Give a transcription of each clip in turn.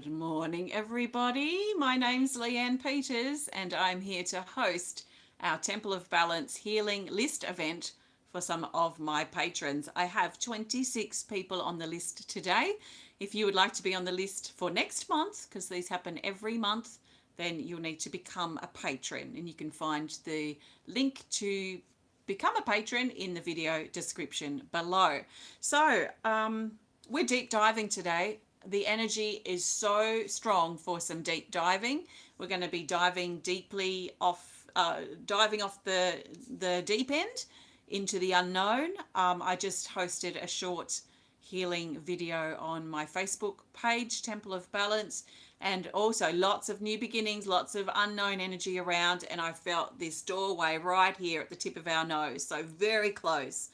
Good morning, everybody. My name's Leanne Peters, and I'm here to host our Temple of Balance Healing List event for some of my patrons. I have 26 people on the list today. If you would like to be on the list for next month, because these happen every month, then you'll need to become a patron, and you can find the link to become a patron in the video description below. So, we're deep diving today. The energy is so strong for some deep diving. We're going to be diving deeply off, diving off the deep end into the unknown. I just hosted a short healing video on my Facebook page, Temple of Balance, and also lots of new beginnings, lots of unknown energy around, and I felt this doorway right here at the tip of our nose, so very close.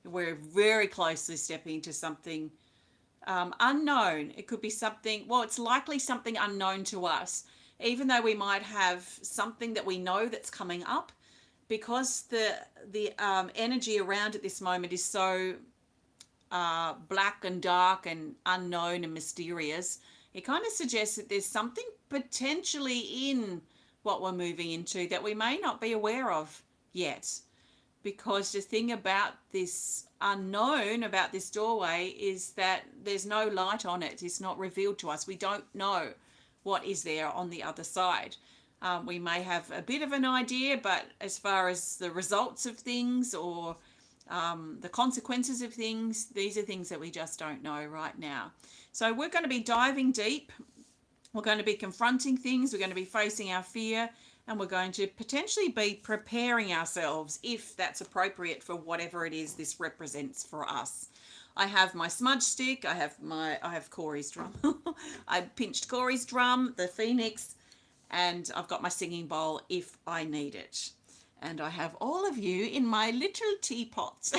We're very closely stepping into something unknown. It could be something, well, it's likely something unknown to us, even though we might have something that we know that's coming up, because the energy around at this moment is so black and dark and unknown and mysterious. It kind of suggests that there's something potentially in what we're moving into that we may not be aware of yet. Because the thing about this unknown, about this doorway, is that there's no light on it. It's not revealed to us. We don't know what is there on the other side. We may have a bit of an idea, but as far as the results of things or the consequences of things, these are things that we just don't know right now. So we're going to be diving deep. We're going to be confronting things. We're going to be facing our fear. And we're going to potentially be preparing ourselves, if that's appropriate, for whatever it is this represents for us. I have my smudge stick. I have Corey's drum. I pinched Corey's drum, the Phoenix, and I've got my singing bowl if I need it. And I have all of you in my little teapot,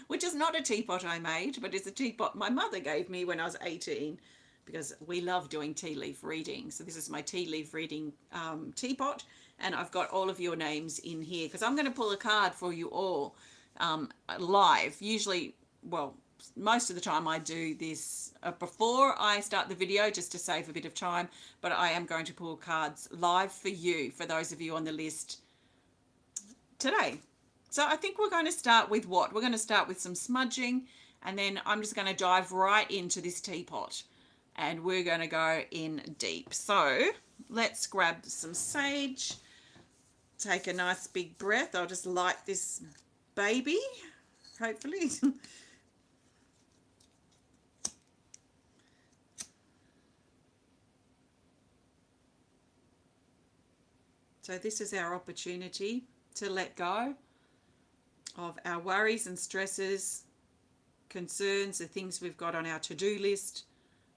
which is not a teapot I made, but it's a teapot my mother gave me when I was 18. Because we love doing tea leaf reading. So this is my tea leaf reading teapot, and I've got all of your names in here because I'm going to pull a card for you all live. Usually, well, most of the time I do this before I start the video just to save a bit of time, but I am going to pull cards live for you, for those of you on the list today. So I think we're going to start with what? We're going to start with some smudging, and then I'm just going to dive right into this teapot. And we're going to go in deep. So let's grab some sage. Take a nice big breath. I'll just light this baby, hopefully. So this is our opportunity to let go of our worries and stresses, concerns, the things we've got on our to-do list,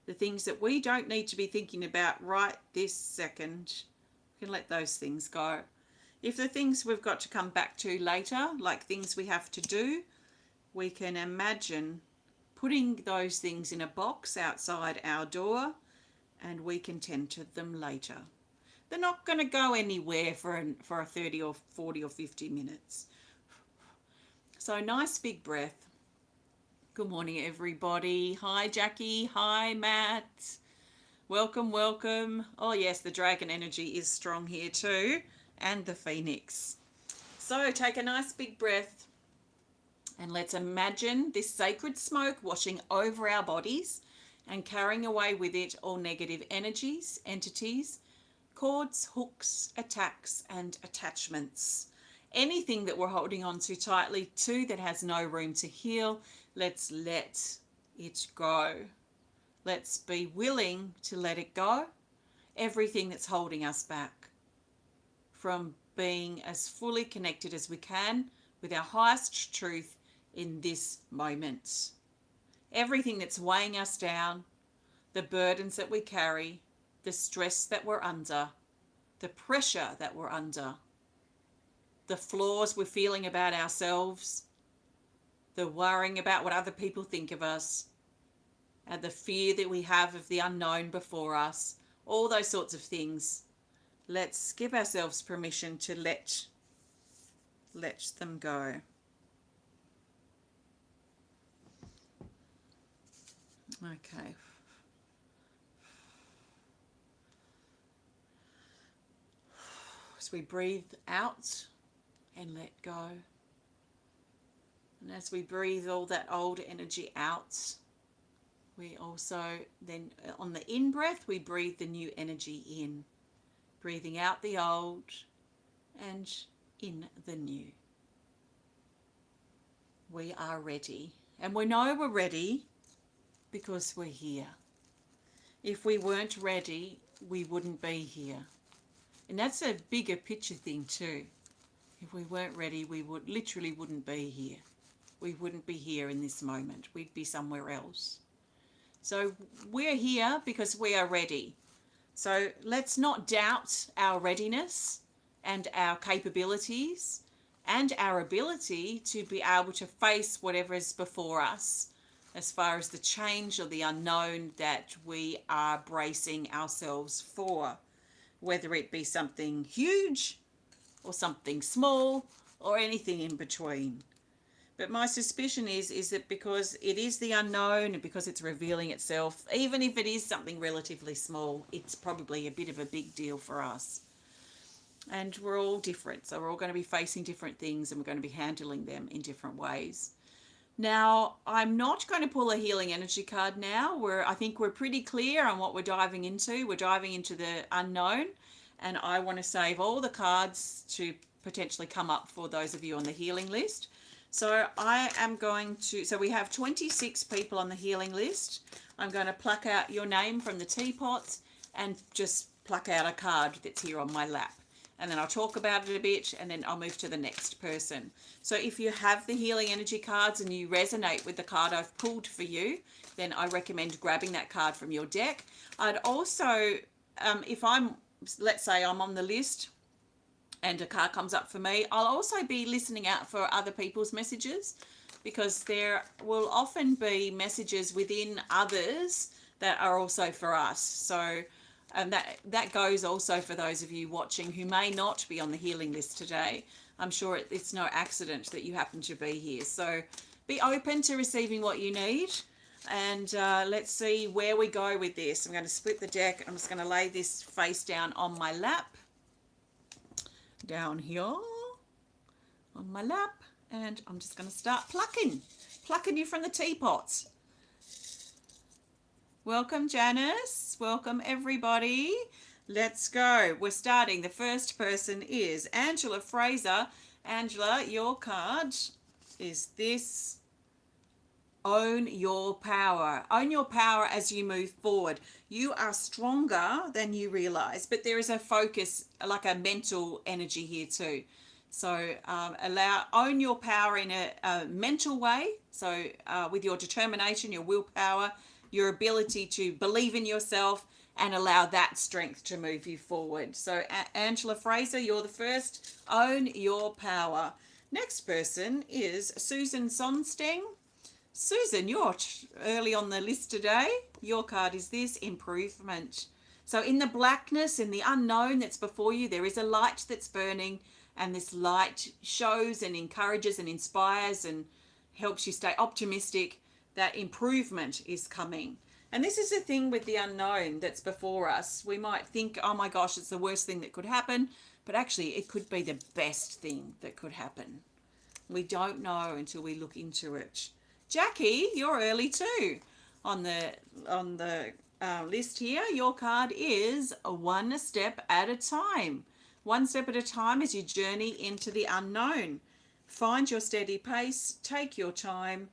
the things that we don't need to be thinking about right this second. We can let those things go. If the things we've got to come back to later, like things we have to do, we can imagine putting those things in a box outside our door, and we can tend to them later. They're not going to go anywhere for a 30 or 40 or 50 minutes. So nice big breath. Good morning, everybody. Hi, Jackie. Hi, Matt. Welcome, welcome. Oh, yes, the dragon energy is strong here too, and the phoenix. So take a nice big breath, and let's imagine this sacred smoke washing over our bodies and carrying away with it all negative energies, entities, cords, hooks, attacks, and attachments. Anything that we're holding on to tightly to that has no room to heal, let's let it go. Let's be willing to let it go. Everything that's holding us back from being as fully connected as we can with our highest truth in this moment. Everything that's weighing us down, the burdens that we carry, the stress that we're under, the pressure that we're under, the flaws we're feeling about ourselves, the worrying about what other people think of us, and the fear that we have of the unknown before us, all those sorts of things. Let's give ourselves permission to let them go. Okay. as we breathe out and let go. And as we breathe all that old energy out, we also then on the in-breath, we breathe the new energy in. Breathing out the old and in the new. We are ready. And we know we're ready because we're here. If we weren't ready, we wouldn't be here. And that's a bigger picture thing too. If we weren't ready, we literally wouldn't be here. We wouldn't be here in this moment. We'd be somewhere else. So we're here because we are ready. So let's not doubt our readiness and our capabilities and our ability to be able to face whatever is before us as far as the change or the unknown that we are bracing ourselves for, whether it be something huge or something small or anything in between. But my suspicion is that because it is the unknown and because it's revealing itself, even if it is something relatively small, it's probably a bit of a big deal for us. And we're all different, so we're all going to be facing different things and we're going to be handling them in different ways. Now, I'm not going to pull a healing energy card now. I think we're pretty clear on what we're diving into. We're diving into the unknown, and I want to save all the cards to potentially come up for those of you on the healing list. So we have 26 people on the healing list. I'm going to pluck out your name from the teapots and just pluck out a card that's here on my lap. And then I'll talk about it a bit and then I'll move to the next person. So if you have the healing energy cards and you resonate with the card I've pulled for you, then I recommend grabbing that card from your deck. I'd also, let's say I'm on the list and a card comes up for me, I'll also be listening out for other people's messages, because there will often be messages within others that are also for us. So and that goes also for those of you watching who may not be on the healing list today. I'm sure it's no accident that you happen to be here. So be open to receiving what you need. And let's see where we go with this. I'm going to split the deck. I'm just going to lay this face down on my lap. Down here on my lap. And I'm just going to start plucking you from the teapots. Welcome, Janice. Welcome, everybody. Let's go. We're starting. The first person is Angela Fraser. Angela, your card is this. Own your power. Own your power as you move forward. You are stronger than you realize, but there is a focus, like a mental energy here too. So own your power in a mental way. So with your determination, your willpower, your ability to believe in yourself and allow that strength to move you forward. So Angela Fraser, you're the first. Own your power. Next person is Susan Sonsteng. Susan, you're early on the list today. Your card is this, improvement. So in the blackness, in the unknown that's before you, there is a light that's burning, and this light shows and encourages and inspires and helps you stay optimistic that improvement is coming. And this is the thing with the unknown that's before us. We might think, oh my gosh, it's the worst thing that could happen, but actually it could be the best thing that could happen. We don't know until we look into it. Jackie, you're early too on the list here. Your card is one step at a time. One step at a time as you journey into the unknown. Find your steady pace, take your time,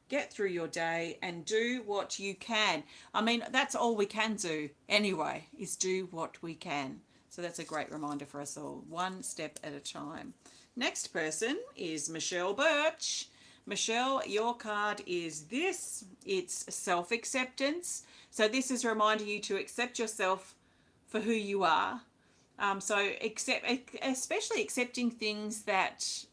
get through your day and do what you can. I mean, that's all we can do anyway, is do what we can. So that's a great reminder for us all. One step at a time. Next person is Michele Burch. Michele, your card is this. It's self-acceptance. So this is reminding you to accept yourself for who you are. Especially accepting things that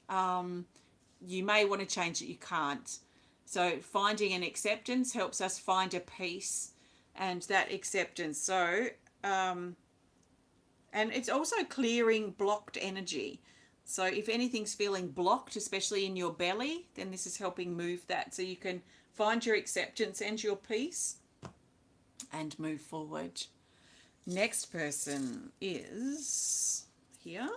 you may want to change that you can't. So finding an acceptance helps us find a peace and that acceptance. So, and it's also clearing blocked energy. So if anything's feeling blocked, especially in your belly, then this is helping move that. So you can find your acceptance and your peace and move forward. Next person is here.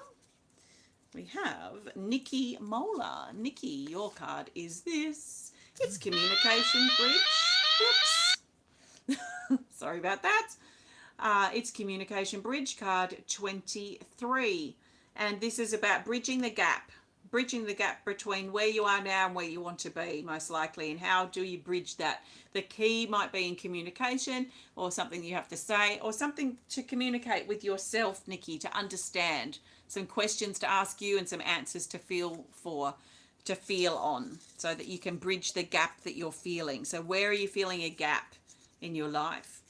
We have Nicki Mohler. Nicki, your card is this. It's Communication Bridge. Whoops. Sorry about that. It's Communication Bridge card 23. And this is about bridging the gap between where you are now and where you want to be, most likely. And how do you bridge that? The key might be in communication, or something you have to say, or something to communicate with yourself, Nicki, to understand. Some questions to ask you and some answers to feel on, so that you can bridge the gap that you're feeling. So where are you feeling a gap in your life?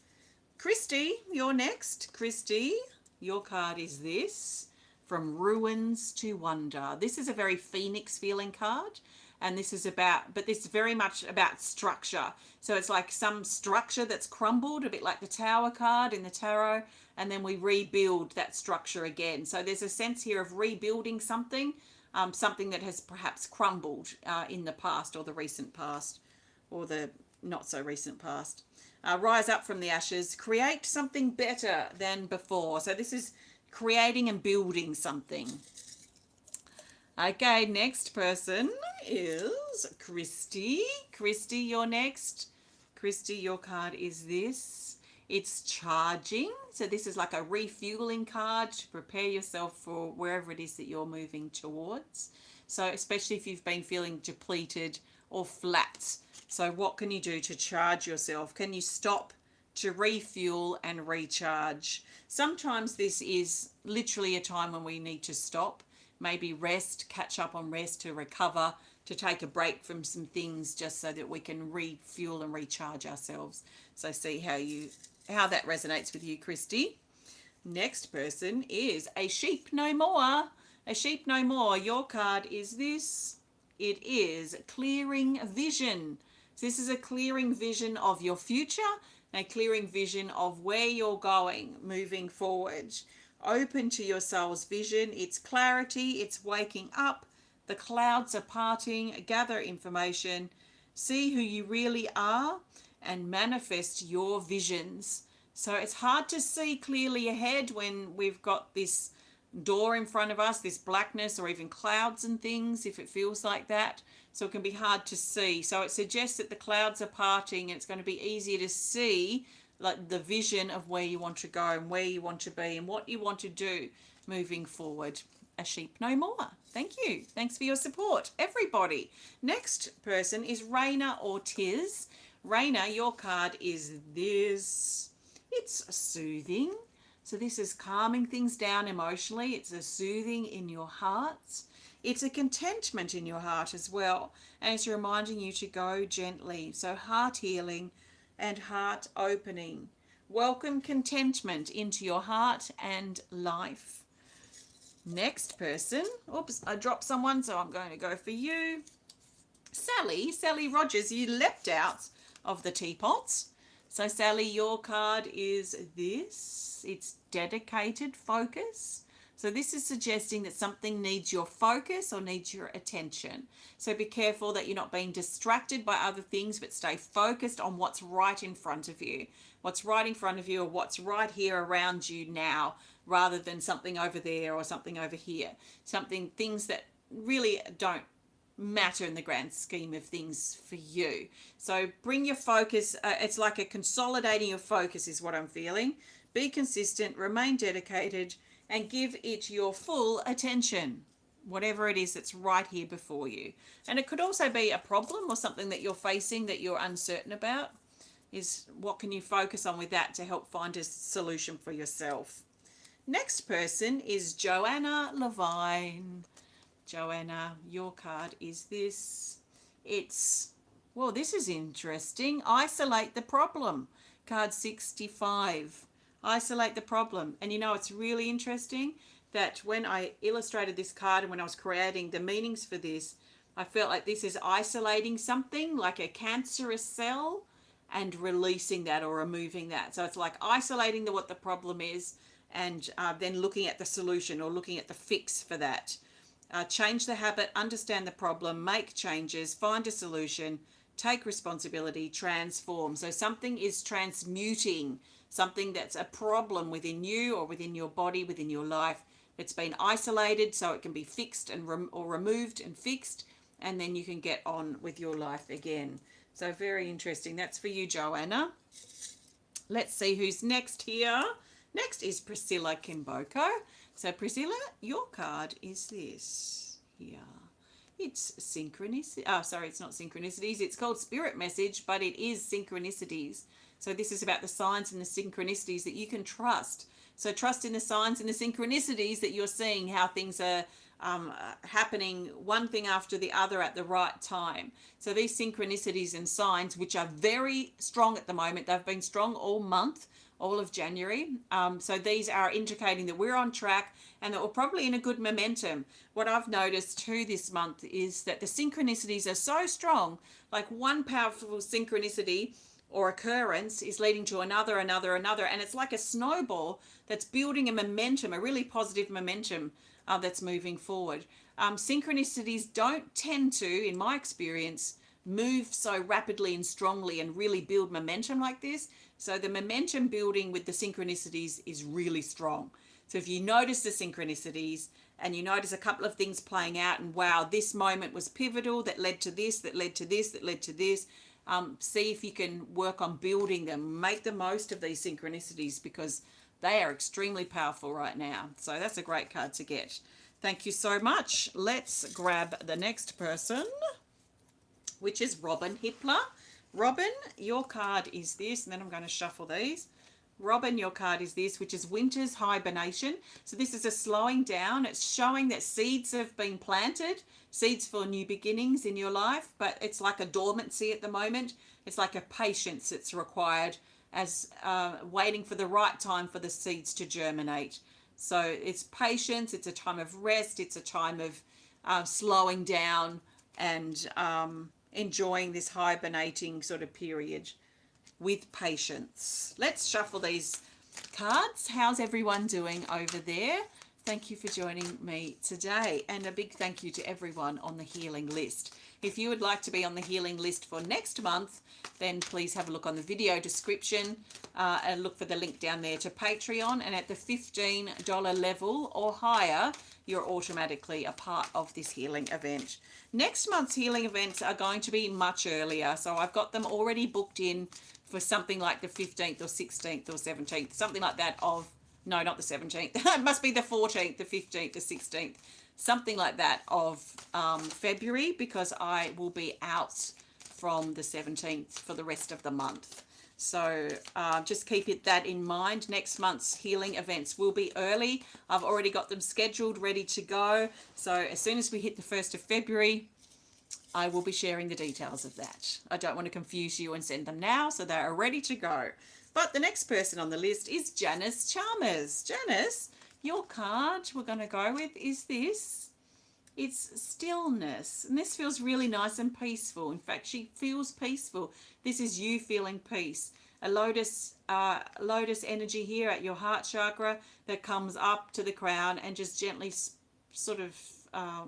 Kristy, you're next. Kristy, your card is this. From Ruins to Wonder. This is a very Phoenix feeling card, and this is very much about structure. So it's like some structure that's crumbled, a bit like the Tower card in the tarot, and then we rebuild that structure again. So there's a sense here of rebuilding something, something that has perhaps crumbled in the past, or the recent past, or the not so recent past. Rise up from the ashes, create something better than before. So this is creating and building something. Okay, next person is Kristy. Kristy, you're next. Kristy, your card is this. It's charging. So this is like a refueling card to prepare yourself for wherever it is that you're moving towards. So especially if you've been feeling depleted or flat. So what can you do to charge yourself? Can you stop to refuel and recharge? Sometimes this is literally a time when we need to stop, maybe rest, catch up on rest, to recover, to take a break from some things, just so that we can refuel and recharge ourselves. So see how that resonates with you, Kristy. Next person is A Sheep No More. A Sheep No More. Your card is this. It is Clearing Vision. So this is a clearing vision of your future, a clearing vision of where you're going moving forward. Open to your soul's vision. It's clarity. It's waking up. The clouds are parting. Gather information. See who you really are and manifest your visions. So it's hard to see clearly ahead when we've got this door in front of us, this blackness, or even clouds and things, if it feels like that. So it can be hard to see. So it suggests that the clouds are parting, and it's going to be easier to see like the vision of where you want to go and where you want to be and what you want to do moving forward. A Sheep No More. Thank you. Thanks for your support, everybody. Next person is Rayna Ortiz. Rayna, your card is this. It's Soothing. So this is calming things down emotionally. It's a soothing in your heart. It's a contentment in your heart as well. And it's reminding you to go gently. So heart healing and heart opening. Welcome contentment into your heart and life. Next person. Oops, I dropped someone, so I'm going to go for you. Sally Rogers, you leapt out of the teapots. So Sally, your card is this. It's Dedicated Focus. So this is suggesting that something needs your focus or needs your attention. So be careful that you're not being distracted by other things, but stay focused on what's right in front of you. What's right in front of you, or what's right here around you now, rather than something over there or something over here. Things that really don't matter in the grand scheme of things for you. So bring your focus. It's like a consolidating your focus is what I'm feeling. Be consistent, remain dedicated, and give it your full attention, whatever it is that's right here before you. And it could also be a problem or something that you're facing that you're uncertain about. Is what can you focus on with that to help find a solution for yourself. Next person is Joanna Levine. Joanna, your card is this. This is interesting. Isolate the problem. Card 65. Isolate the problem. And it's really interesting that when I illustrated this card and when I was creating the meanings for this, I felt like this is isolating something like a cancerous cell and releasing that or removing that. So it's like isolating what the problem is, and then looking at the solution or looking at the fix for that. Change the habit, understand the problem, make changes, find a solution, take responsibility, transform. So something is transmuting, something that's a problem within you or within your body, within your life, it's been isolated so it can be fixed and or removed and fixed, and then you can get on with your life again. So very interesting. That's for you, Joanna. Let's see who's next here. Next is Priscilla Kimboko. So Priscilla, your card is this here. It's synchronicity. Oh, sorry, it's not synchronicities. It's called Spirit Message, but it is synchronicities. So this is about the signs and the synchronicities that you can trust. So trust in the signs and the synchronicities that you're seeing, how things are happening one thing after the other at the right time. So these synchronicities and signs, which are very strong at the moment, they've been strong all month, all of January. So these are indicating that we're on track and that we're probably in a good momentum. What I've noticed too this month is that the synchronicities are so strong, like one powerful synchronicity or occurrence is leading to another, and it's like a snowball that's building a momentum, a really positive momentum that's moving forward. Synchronicities don't tend to, in my experience, move so rapidly and strongly and really build momentum like this. So the momentum building with the synchronicities is really strong. So if you notice the synchronicities and you notice a couple of things playing out, and wow, this moment was pivotal, that led to this, that led to this, that led to this, see if you can work on building them. Make the most of these synchronicities because they are extremely powerful right now. So that's a great card to get. Thank you so much. Let's grab the next person, which is Robin Hippler. Robin, your card is this, and then I'm going to shuffle these. Robin, your card is this, which is Winter's Hibernation. So this is a slowing down. It's showing that seeds have been planted, seeds for new beginnings in your life, but it's like a dormancy at the moment. It's like a patience that's required as waiting for the right time for the seeds to germinate. So it's patience, it's a time of rest, it's a time of slowing down and enjoying this hibernating sort of period with patience. Let's shuffle these cards. How's everyone doing over there? Thank you for joining me today, and a big thank you to everyone on the healing list. If you would like to be on the healing list for next month, then please have a look on the video description and look for the link down there to Patreon. And at the $15 level or higher, you're automatically a part of this healing event. Next month's healing events are going to be much earlier. So I've got them already booked in for something like the 15th or 16th or 17th, something like that of, no, not the 17th. It must be the 14th, the 15th, the 16th, something like that of February, because I will be out from the 17th for the rest of the month. So just keep that in mind. Next month's healing events will be early. I've already got them scheduled, ready to go. So as soon as we hit the 1st of February, I will be sharing the details of that. I don't want to confuse you and send them now, so they are ready to go. But the next person on the list is Janice Chalmers. Janice, your card we're going to go with is this. It's stillness, and this feels really nice and peaceful. In fact, she feels peaceful. This is you feeling peace. A lotus energy here at your heart chakra that comes up to the crown and just gently sort of,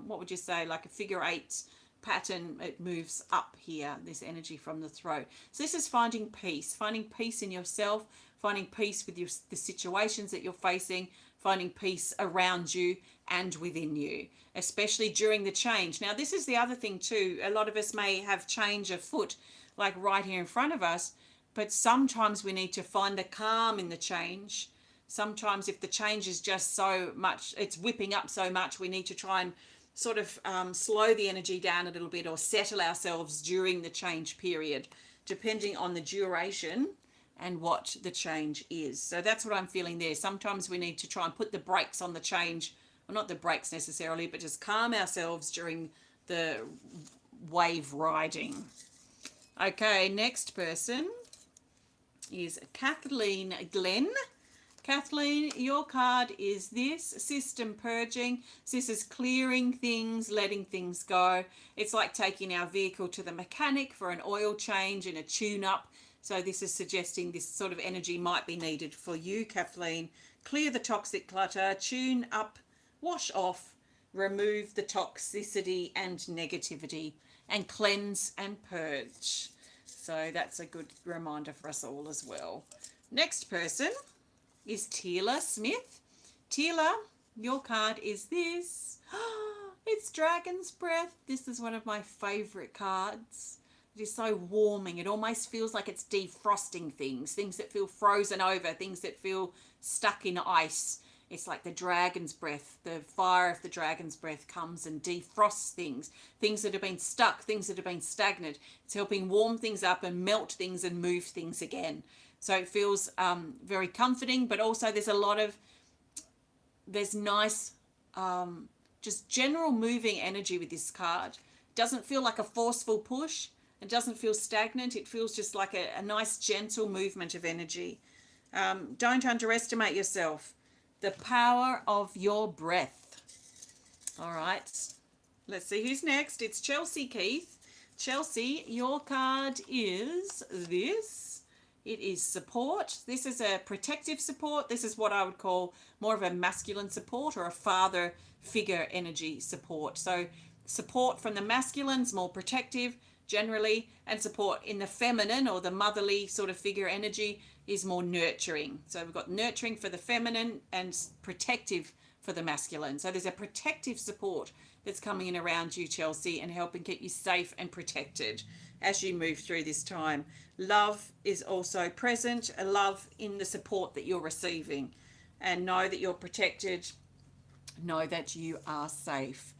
what would you say, like a figure 8 pattern. It moves up here, this energy from the throat. So this is finding peace in yourself, finding peace with the situations that you're facing, finding peace around you and within you, especially during the change. Now, this is the other thing too. A lot of us may have change afoot, like right here in front of us, but sometimes we need to find the calm in the change. Sometimes if the change is just so much, it's whipping up so much, we need to try and sort of slow the energy down a little bit or settle ourselves during the change period, depending on the duration and what the change is. So that's what I'm feeling there. Sometimes we need to try and put the brakes on the change, well, not the brakes necessarily, but just calm ourselves during the wave riding. Okay, next person is Kathleen Glen. Kathleen, your card is this, system purging. So this is clearing things, letting things go. It's like taking our vehicle to the mechanic for an oil change and a tune-up. So this is suggesting this sort of energy might be needed for you, Kathleen. Clear the toxic clutter, tune up, wash off, remove the toxicity and negativity, and cleanse and purge. So that's a good reminder for us all as well. Next person is Teala Smith. Teala, your card is this. It's Dragon's Breath. This is one of my favorite cards. It is so warming. It almost feels like it's defrosting things that feel frozen over, things that feel stuck in ice. It's like the dragon's breath, the fire of the dragon's breath comes and defrosts things that have been stuck, things that have been stagnant. It's helping warm things up and melt things and move things again. So it feels very comforting, but also there's nice, just general moving energy with this card. It doesn't feel like a forceful push. It doesn't feel stagnant. It feels just like a nice, gentle movement of energy. Don't underestimate yourself. The power of your breath. All right. Let's see who's next. It's Chelsea Keith. Chelsea, your card is this. It is support. This is a protective support. This is what I would call more of a masculine support or a father figure energy support. So support from the masculine's more protective generally, and support in the feminine or the motherly sort of figure energy is more nurturing. So we've got nurturing for the feminine and protective for the masculine. So there's a protective support that's coming in around you, Chelsea, and helping keep you safe and protected as you move through this time. Love is also present, a love in the support that you're receiving, and know that you're protected, know that you are safe.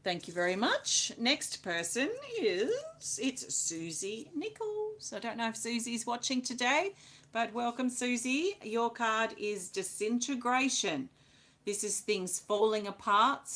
Thank you very much. Next person it's Suzie Nicholls. I don't know if Susie's watching today, but welcome, Suzie. Your card is disintegration. This is things falling apart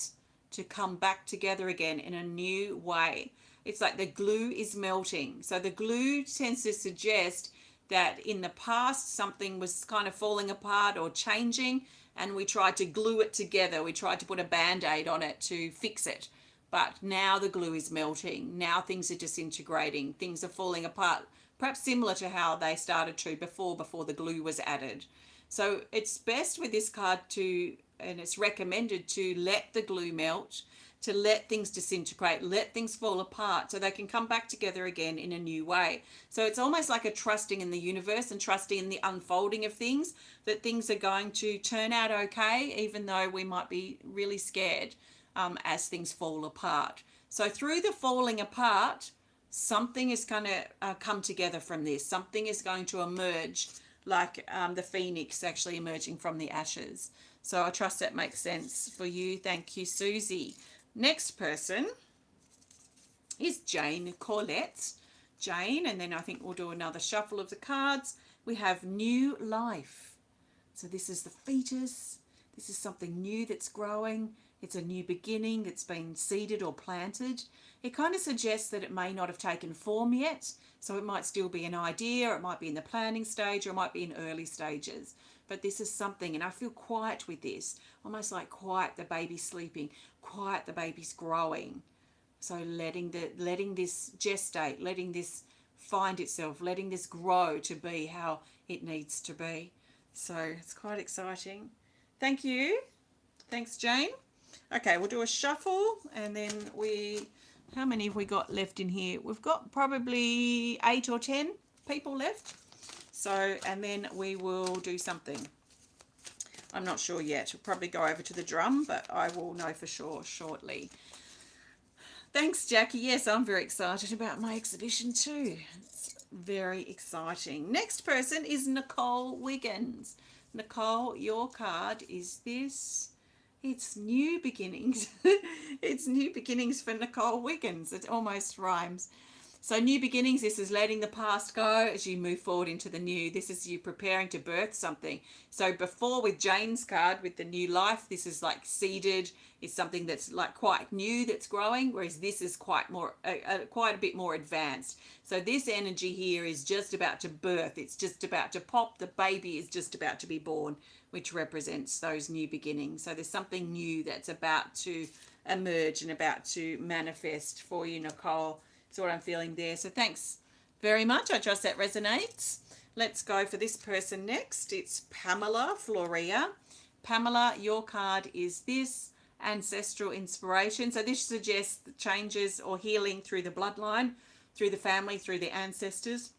to come back together again in a new way. It's like the glue is melting. So the glue tends to suggest that in the past something was kind of falling apart or changing, and we tried to glue it together. We tried to put a band-aid on it to fix it. But now the glue is melting. Now things are disintegrating. Things are falling apart, perhaps similar to how they started to before the glue was added. So it's best with this card and it's recommended to let the glue melt, to let things disintegrate, let things fall apart so they can come back together again in a new way. So it's almost like a trusting in the universe and trusting in the unfolding of things, that things are going to turn out okay, even though we might be really scared as things fall apart. So through the falling apart, something is going to come together from this. Something is going to emerge, like the phoenix actually emerging from the ashes. So I trust that makes sense for you. Thank you, Suzie. Next person is Jane Corlett. Jane, and then I think we'll do another shuffle of the cards. We have new life. So this is the fetus. This is something new that's growing. It's a new beginning that's been seeded or planted. It kind of suggests that it may not have taken form yet. So it might still be an idea, or it might be in the planning stage, or it might be in early stages. But this is something, and I feel quiet with this, almost like quiet the baby sleeping, quiet the baby's growing. So letting this gestate, letting this find itself, letting this grow to be how it needs to be. So it's quite exciting. Thank you. Thanks, Jane. Okay, we'll do a shuffle, and then how many have we got left in here? We've got probably 8 or 10 people left. So, and then we will do something. I'm not sure yet. We'll probably go over to the drum, but I will know for sure shortly. Thanks, Jackie. Yes, I'm very excited about my exhibition too. It's very exciting. Next person is Nicole Wiggins. Nicole, your card is this. It's new beginnings. It's new beginnings for Nicole Wiggins. It almost rhymes. So new beginnings, this is letting the past go as you move forward into the new. This is you preparing to birth something. So before with Jane's card, with the new life, this is like seeded. It's something that's like quite new that's growing, whereas this is quite a bit more advanced. So this energy here is just about to birth. It's just about to pop. The baby is just about to be born, which represents those new beginnings. So there's something new that's about to emerge and about to manifest for you, Nicole. That's what I'm feeling there. So thanks very much. I trust that resonates. Let's go for this person next. It's Pamela Florea. Pamela, your card is this, ancestral inspiration. So this suggests the changes or healing through the bloodline, through the family, through the ancestors,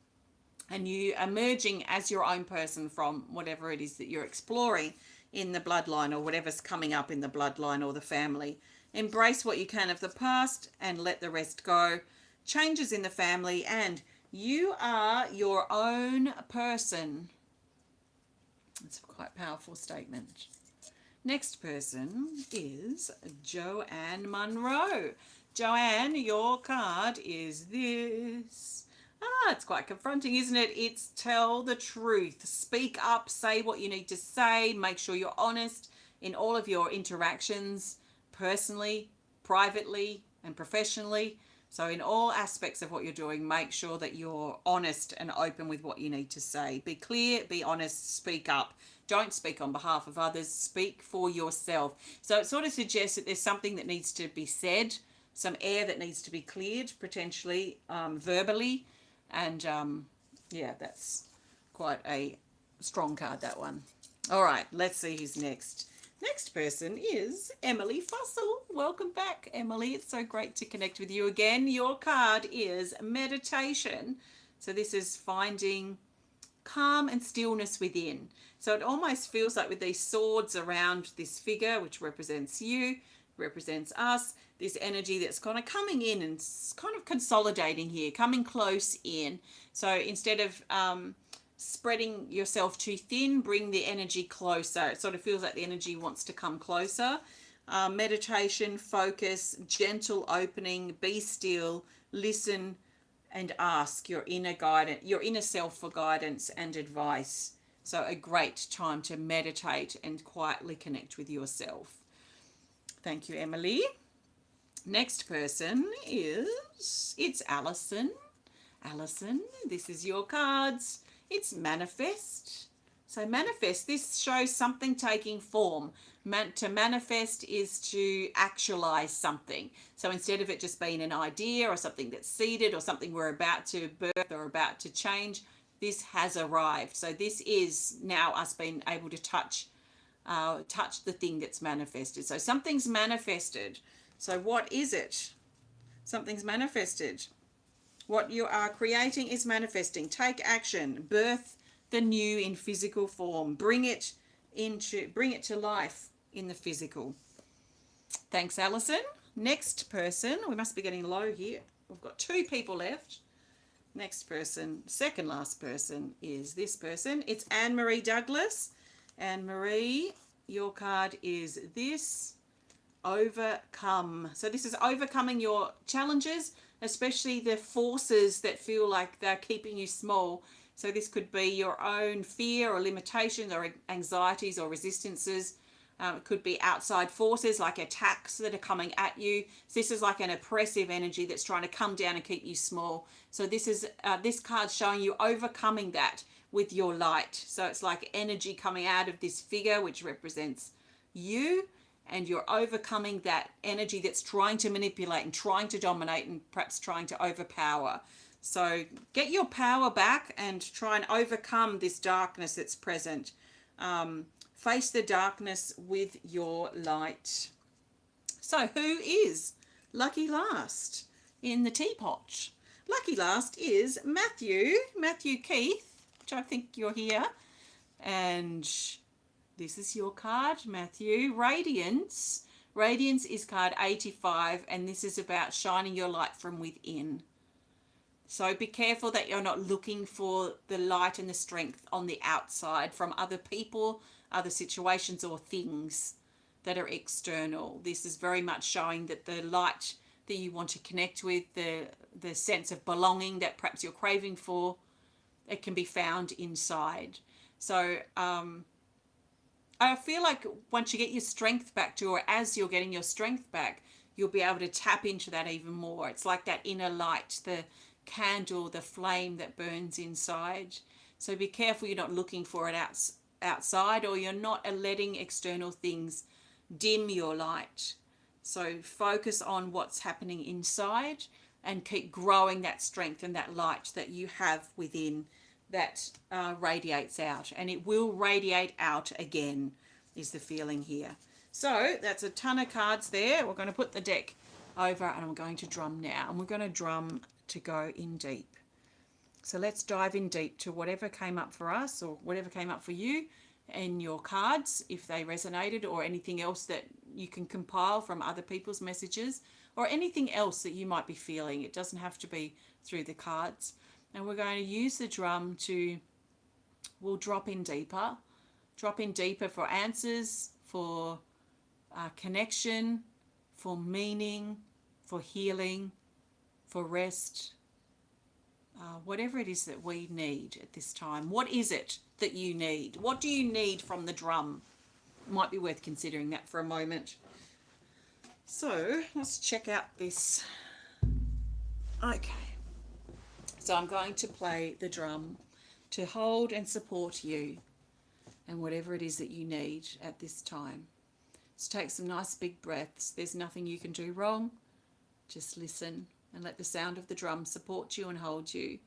and you emerging as your own person from whatever it is that you're exploring in the bloodline or whatever's coming up in the bloodline or the family. Embrace what you can of the past and let the rest go. Changes in the family, and you are your own person. It's a quite powerful statement. Next person is Joanne Monroe. Joanne, your card is this. It's quite confronting, isn't it? It's tell the truth. Speak up, say what you need to say, make sure you're honest in all of your interactions, personally, privately, and professionally. So in all aspects of what you're doing, make sure that you're honest and open with what you need to say. Be clear, be honest, speak up. Don't speak on behalf of others, speak for yourself. So it sort of suggests that there's something that needs to be said, some air that needs to be cleared, potentially verbally. And yeah, that's quite a strong card, that one. All right, let's see who's next. Next person is Emily Fussell. Welcome back, Emily. It's so great to connect with you again. Your card is meditation. So this is finding calm and stillness within. So it almost feels like with these swords around this figure, which represents you, represents us, this energy that's kind of coming in and kind of consolidating here, coming close in. So instead of spreading yourself too thin, bring the energy closer. It sort of feels like the energy wants to come closer. Meditation, focus, gentle opening, be still, listen, and ask your inner guidance, your inner self for guidance and advice. So a great time to meditate and quietly connect with yourself. Thank you, Emily. Next person it's Allison. Allison, this is your cards. It's manifest. So manifest, this shows something taking form. To manifest is to actualize something. So instead of it just being an idea or something that's seeded or something we're about to birth or about to change, this has arrived. So this is now us being able to touch the thing that's manifested. So something's manifested. So what is it? Something's manifested. What you are creating is manifesting. Take action. Birth the new in physical form. Bring it to life in the physical. Thanks, Allison. Next person. We must be getting low here. We've got 2 people left. Next person, second last person, is this person. It's Anne-Marie Douglas. Anne-Marie, your card is this. Overcome. So this is overcoming your challenges, especially the forces that feel like they're keeping you small. So this could be your own fear or limitations or anxieties or resistances. It could be outside forces like attacks that are coming at you. So this is like an oppressive energy that's trying to come down and keep you small. So this is this card's showing you overcoming that with your light. So it's like energy coming out of this figure, which represents you, and you're overcoming that energy that's trying to manipulate and trying to dominate and perhaps trying to overpower. So get your power back and try and overcome this darkness that's present. Face the darkness with your light. So who is lucky last in the teapot? Lucky last is Matthew Keith, which I think you're here. And this is your card, Matthew. Radiance. Radiance is card 85, and this is about shining your light from within. So be careful that you're not looking for the light and the strength on the outside from other people, other situations or things that are external. This is very much showing that the light that you want to connect with, the sense of belonging that perhaps you're craving for, it can be found inside. So I feel like once you get your strength back to, or as you're getting your strength back, you'll be able to tap into that even more. It's like that inner light, the candle, the flame that burns inside. So be careful you're not looking for it outside, or you're not letting external things dim your light. So focus on what's happening inside and keep growing that strength and that light that you have within that radiates out, and it will radiate out again, is the feeling here. So that's a ton of cards there. We're going to put the deck over and I'm going to drum now, and we're going to drum to go in deep. So let's dive in deep to whatever came up for us or whatever came up for you, in your cards if they resonated, or anything else that you can compile from other people's messages, or anything else that you might be feeling. It doesn't have to be through the cards. And we're going to use the drum to, we'll drop in deeper for answers, for connection, for meaning, for healing, for rest, whatever it is that we need at this time. What is it that you need? What do you need from the drum? It might be worth considering that for a moment. So let's check out this. Okay, so I'm going to play the drum to hold and support you and whatever it is that you need at this time. So take some nice big breaths. There's nothing you can do wrong. Just listen and let the sound of the drum support you and hold you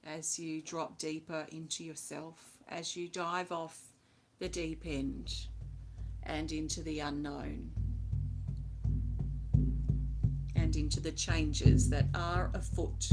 as you drop deeper into yourself, as you dive off the deep end and into the unknown and into the changes that are afoot.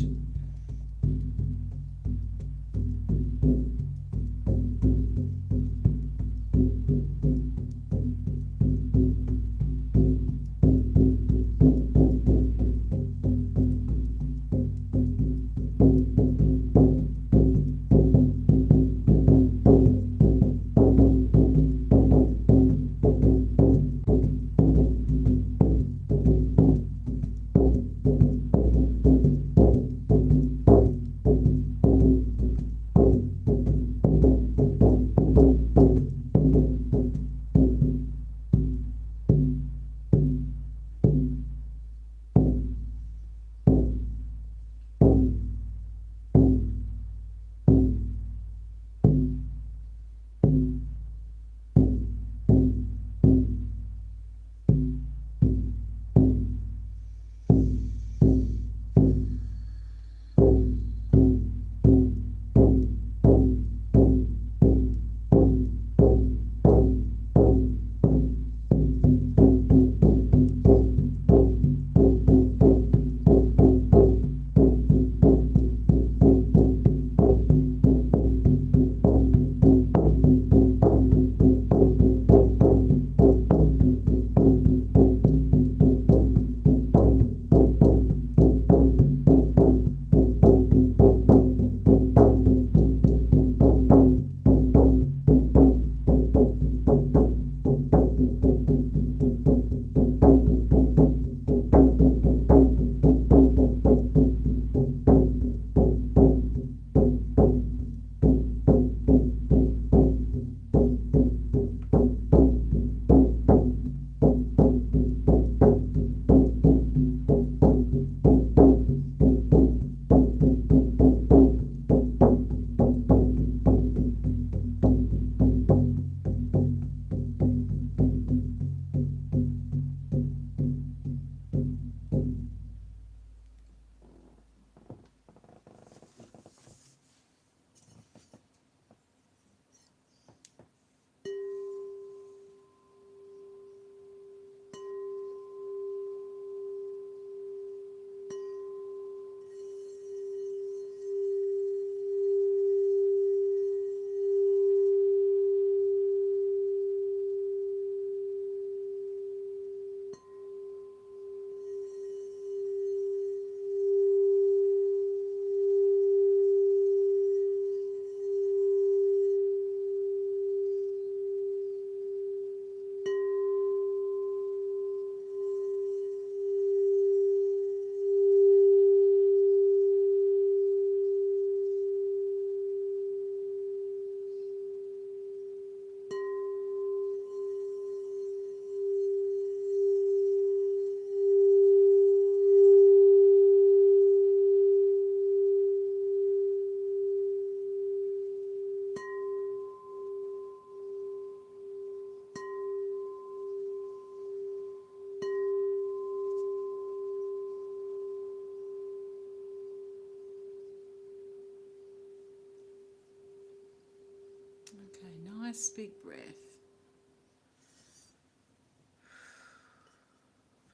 Nice big breath.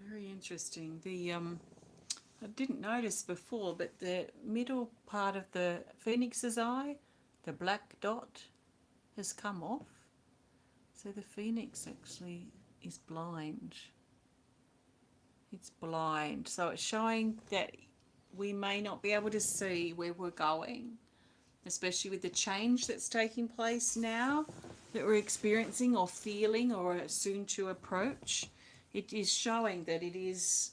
Very interesting. I didn't notice before, but the middle part of the phoenix's eye, the black dot, has come off. So the phoenix actually is blind. It's blind. So it's showing that we may not be able to see where we're going, especially with the change that's taking place now that we're experiencing or feeling or soon to approach. It is showing that it is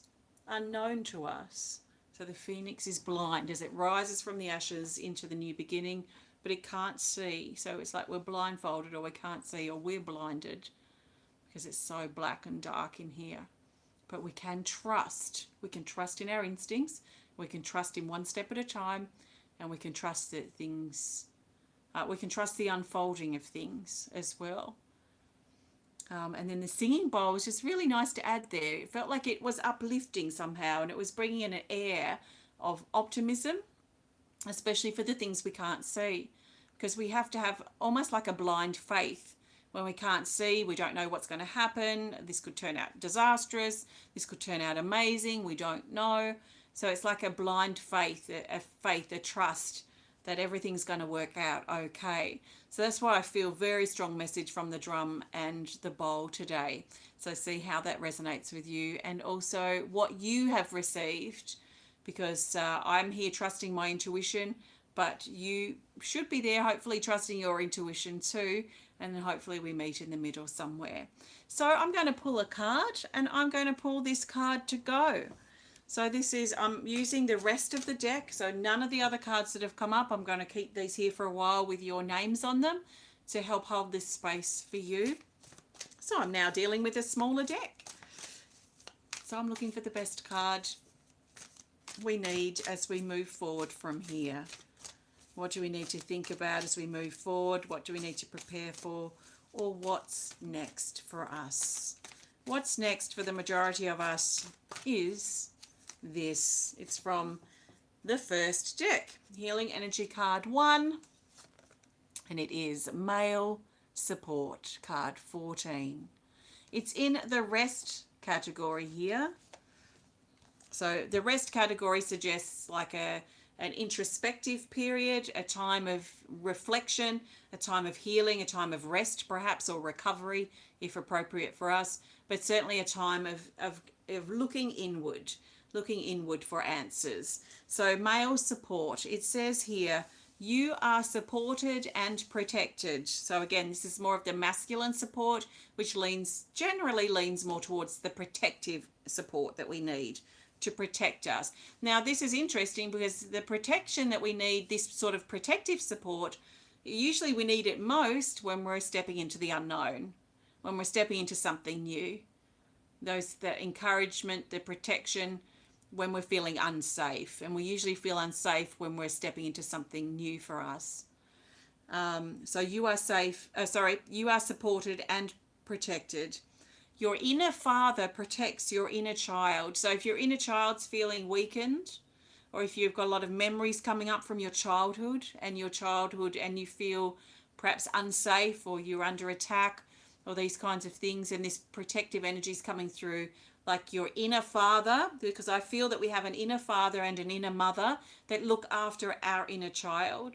unknown to us. So the phoenix is blind as it rises from the ashes into the new beginning, but it can't see. So it's like we're blindfolded, or we can't see, or we're blinded because it's so black and dark in here. But we can trust. We can trust in our instincts. We can trust in one step at a time, and we can trust that things, we can trust the unfolding of things as well. And then the singing bowl was just really nice to add there. It felt like it was uplifting somehow, and it was bringing in an air of optimism, especially for the things we can't see, because we have to have almost like a blind faith. When we can't see, we don't know what's going to happen. This could turn out disastrous. This could turn out amazing. We don't know. So it's like a blind faith, a trust that everything's going to work out okay. So that's why I feel very strong message from the drum and the bowl today. So see how that resonates with you, and also what you have received, because I'm here trusting my intuition, but you should be there hopefully trusting your intuition too, and then hopefully we meet in the middle somewhere. So I'm going to pull a card, and I'm going to pull this card to go. So this is, I'm using the rest of the deck, so none of the other cards that have come up. I'm going to keep these here for a while with your names on them to help hold this space for you. So I'm now dealing with a smaller deck. So I'm looking for the best card we need as we move forward from here. What do we need to think about as we move forward? What do we need to prepare for? Or what's next for us? What's next for the majority of us is this. It's from the first deck, Healing Energy card 1, and it is Male Support card 14. It's in the rest category here. So the rest category suggests like an introspective period, a time of reflection, a time of healing, a time of rest perhaps, or recovery if appropriate for us, but certainly a time of looking inward for answers. So male support, it says here, you are supported and protected. So again, this is more of the masculine support, which generally leans more towards the protective support that we need to protect us. Now, this is interesting because the protection that we need, this sort of protective support, usually we need it most when we're stepping into the unknown, when we're stepping into something new. That encouragement, the protection, when we're feeling unsafe, and we usually feel unsafe when we're stepping into something new for us. So you are you are supported and protected. Your inner father protects your inner child. So if your inner child's feeling weakened, or if you've got a lot of memories coming up from your childhood and you feel perhaps unsafe, or you're under attack, or these kinds of things, and this protective energy is coming through, like your inner father, because I feel that we have an inner father and an inner mother that look after our inner child.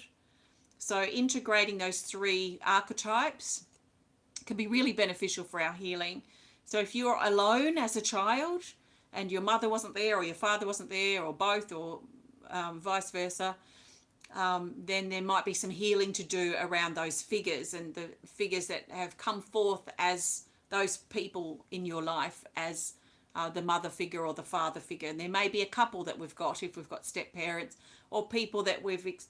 So integrating those three archetypes can be really beneficial for our healing. So if you're alone as a child and your mother wasn't there, or your father wasn't there, or both, or vice versa, then there might be some healing to do around those figures, and the figures that have come forth as those people in your life, as the mother figure or the father figure. And there may be a couple that we've got, if we've got step parents, or people that we've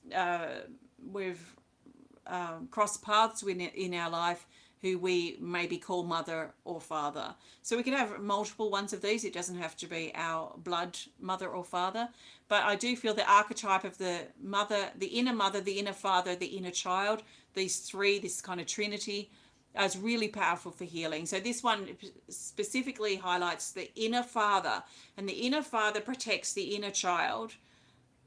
crossed paths with in our life, who we maybe call mother or father. So we can have multiple ones of these. It doesn't have to be our blood mother or father. But I do feel the archetype of the mother, the inner father, the inner child, these three, this kind of trinity, is really powerful for healing. So this one specifically highlights the inner father, and the inner father protects the inner child,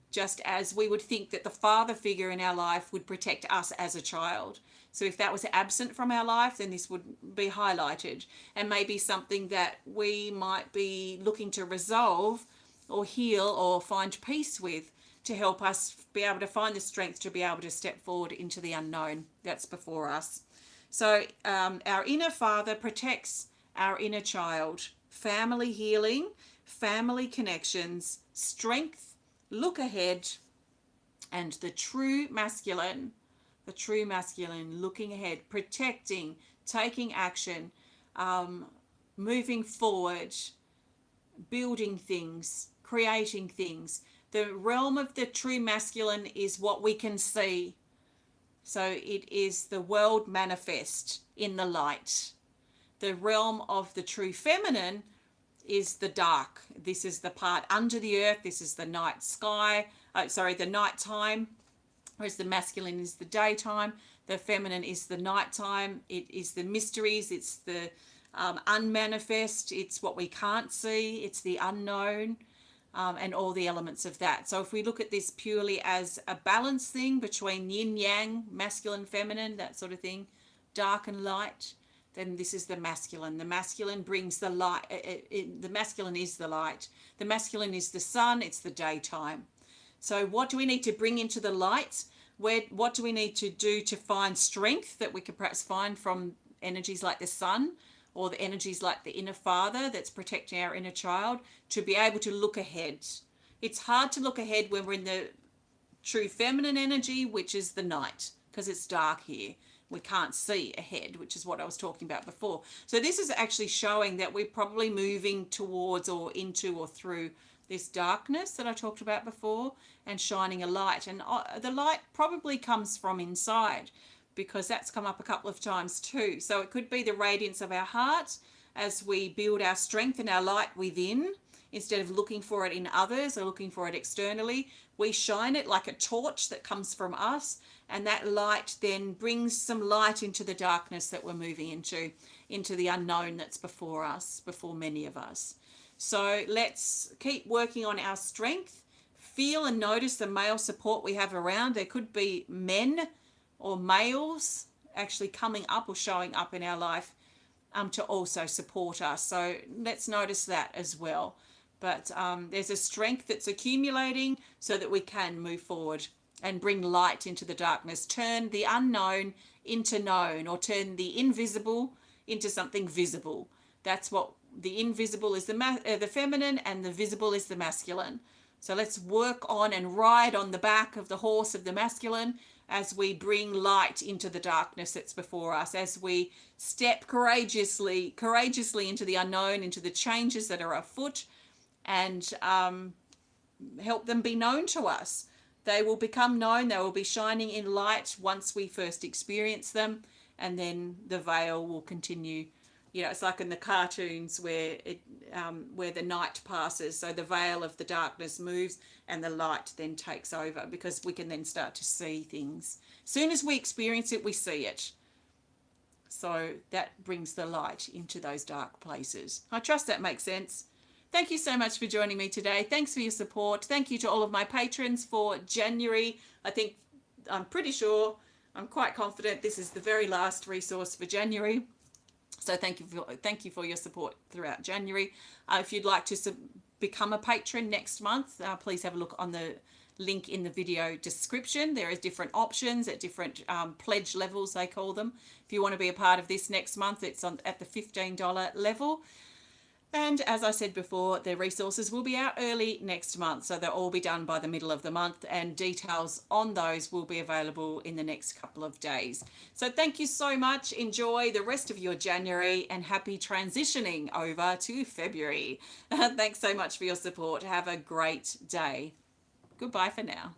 just as we would think that the father figure in our life would protect us as a child. So if that was absent from our life, then this would be highlighted, and maybe something that we might be looking to resolve or heal or find peace with, to help us be able to find the strength to be able to step forward into the unknown that's before us. So our inner father protects our inner child, family healing, family connections, strength, look ahead, and the true masculine, looking ahead, protecting, taking action, moving forward, building things, creating things. The realm of the true masculine is what we can see. So it is the world manifest in the light. The realm of the true feminine is the dark. This is the part under the earth. This is the night sky. The nighttime. Whereas the masculine is the daytime. The feminine is the nighttime. It is the mysteries. It's the unmanifest. It's what we can't see. It's the unknown. And all the elements of that. So if we look at this purely as a balance thing between yin yang, masculine, feminine, that sort of thing, dark and light, then this is the masculine. The masculine brings the light. The masculine is the light. The masculine is the sun. It's the daytime. So what do we need to bring into the light? What do we need to do to find strength that we could perhaps find from energies like the sun, or the energies like the inner father that's protecting our inner child, to be able to look ahead? It's hard to look ahead when we're in the true feminine energy, which is the night, because it's dark here. We can't see ahead, which is what I was talking about before. So this is actually showing that we're probably moving towards or into or through this darkness that I talked about before, and shining a light. And the light probably comes from inside, because that's come up a couple of times too. So it could be the radiance of our heart as we build our strength and our light within, instead of looking for it in others or looking for it externally. We shine it like a torch that comes from us, and that light then brings some light into the darkness that we're moving into the unknown that's before us, before many of us. So let's keep working on our strength. Feel and notice the male support we have around. There could be men or males actually coming up or showing up in our life to also support us. So let's notice that as well. But there's a strength that's accumulating so that we can move forward and bring light into the darkness, turn the unknown into known, or turn the invisible into something visible. That's what the invisible is, the feminine, and the visible is the masculine. So let's work on and ride on the back of the horse of the masculine as we bring light into the darkness that's before us, as we step courageously into the unknown, into the changes that are afoot, and help them be known to us. They will become known. They will be shining in light once we first experience them, and then the veil will continue. You know, it's like in the cartoons where the night passes, so the veil of the darkness moves and the light then takes over, because we can then start to see things. As soon as we experience it, we see it. So that brings the light into those dark places. I trust that makes sense. Thank you so much for joining me today. Thanks for your support. Thank you to all of my patrons for January. I'm pretty sure, I'm quite confident this is the very last resource for January. So thank you for your support throughout January. If you'd like to become a patron next month, please have a look on the link in the video description. There are different options at different pledge levels, they call them. If you want to be a part of this next month, it's at the $15 level. And as I said before, the resources will be out early next month, so they'll all be done by the middle of the month, and details on those will be available in the next couple of days. So thank you so much. Enjoy the rest of your January, and happy transitioning over to February. Thanks so much for your support. Have a great day. Goodbye for now.